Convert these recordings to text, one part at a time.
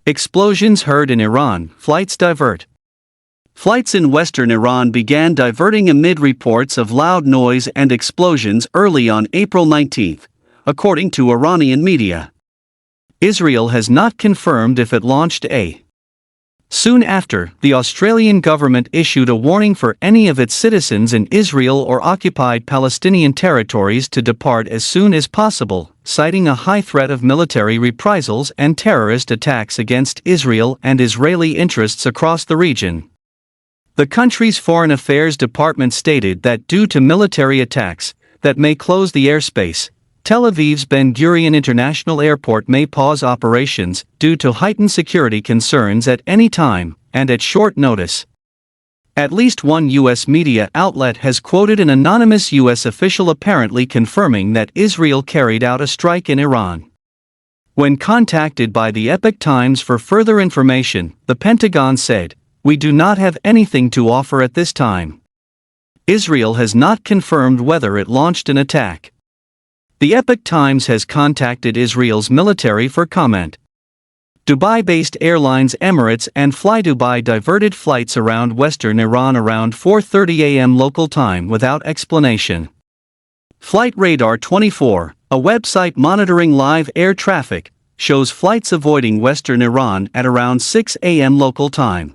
Explosions heard in Iran, flights divert. Flights in western Iran began diverting amid reports of loud noise and explosions early on April 19, according to Iranian media. Israel has not confirmed if it launched a. Soon after, the Australian government issued a warning for any of its citizens in Israel or occupied Palestinian territories to depart as soon as possible, citing a high threat of military reprisals and terrorist attacks against Israel and Israeli interests across the region. The country's Foreign Affairs Department stated that due to military attacks that may close the airspace, Tel Aviv's Ben Gurion International Airport may pause operations due to heightened security concerns at any time and at short notice. At least one U.S. media outlet has quoted an anonymous U.S. official apparently confirming that Israel carried out a strike in Iran. When contacted by the Epoch Times for further information, the Pentagon said, "We do not have anything to offer at this time." Israel has not confirmed whether it launched an attack. The Epoch Times has contacted Israel's military for comment. Dubai-based airlines Emirates and FlyDubai diverted flights around western Iran around 4:30 a.m. local time without explanation. Flight Radar 24, a website monitoring live air traffic, shows flights avoiding western Iran at around 6 a.m. local time.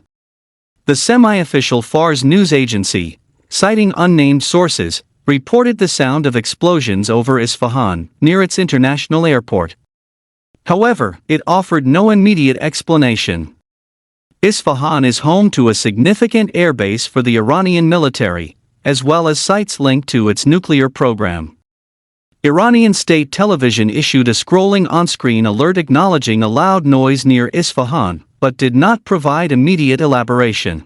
The semi-official Fars news agency, citing unnamed sources, reported the sound of explosions over Isfahan, near its international airport. However, it offered no immediate explanation. Isfahan is home to a significant airbase for the Iranian military, as well as sites linked to its nuclear program. Iranian state television issued a scrolling on-screen alert acknowledging a loud noise near Isfahan, but did not provide immediate elaboration.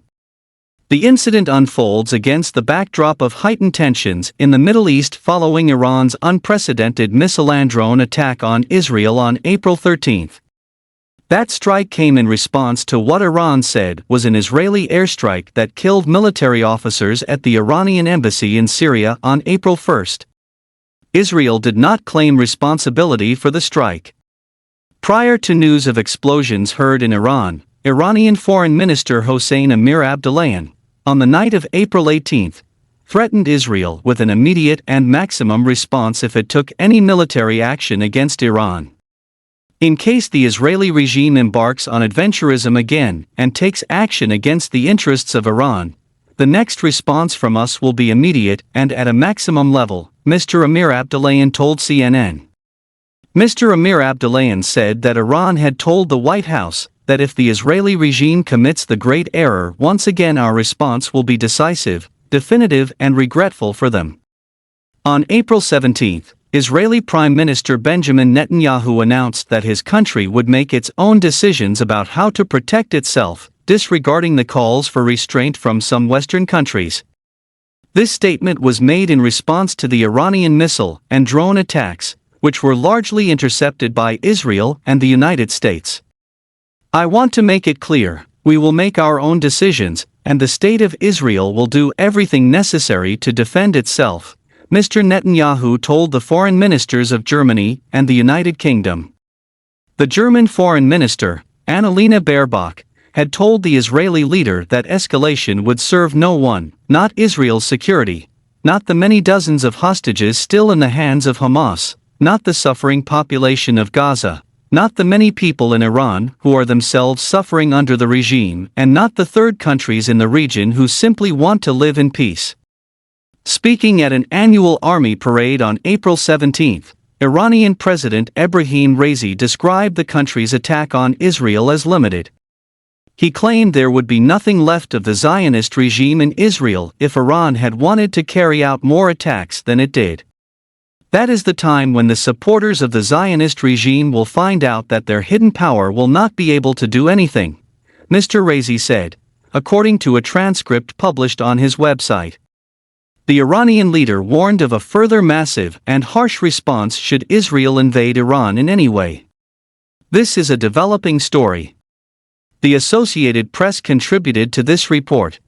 The incident unfolds against the backdrop of heightened tensions in the Middle East following Iran's unprecedented missile and drone attack on Israel on April 13. That strike came in response to what Iran said was an Israeli airstrike that killed military officers at the Iranian embassy in Syria on April 1. Israel did not claim responsibility for the strike. Prior to news of explosions heard in Iran, Iranian Foreign Minister Hossein Amir-Abdollahian, on the night of April 18, threatened Israel with an immediate and maximum response if it took any military action against Iran. In case the Israeli regime embarks on adventurism again and takes action against the interests of Iran, the next response from us will be immediate and at a maximum level, Mr. Amir-Abdollahian told CNN. Mr. Amir-Abdollahian said that Iran had told the White House that if the Israeli regime commits the great error once again our response will be decisive, definitive and regretful for them. On April 17, Israeli Prime Minister Benjamin Netanyahu announced that his country would make its own decisions about how to protect itself, disregarding the calls for restraint from some Western countries. This statement was made in response to the Iranian missile and drone attacks, which were largely intercepted by Israel and the United States. "I want to make it clear, we will make our own decisions, and the State of Israel will do everything necessary to defend itself," Mr. Netanyahu told the foreign ministers of Germany and the United Kingdom. The German foreign minister, Annalena Baerbock, had told the Israeli leader that escalation would serve no one, not Israel's security, not the many dozens of hostages still in the hands of Hamas, not the suffering population of Gaza, not the many people in Iran who are themselves suffering under the regime, and not the third countries in the region who simply want to live in peace. Speaking at an annual army parade on April 17, Iranian President Ebrahim Raisi described the country's attack on Israel as limited. He claimed there would be nothing left of the Zionist regime in Israel if Iran had wanted to carry out more attacks than it did. That is the time when the supporters of the Zionist regime will find out that their hidden power will not be able to do anything, Mr. Raisi said, according to a transcript published on his website. The Iranian leader warned of a further massive and harsh response should Israel invade Iran in any way. This is a developing story. The Associated Press contributed to this report.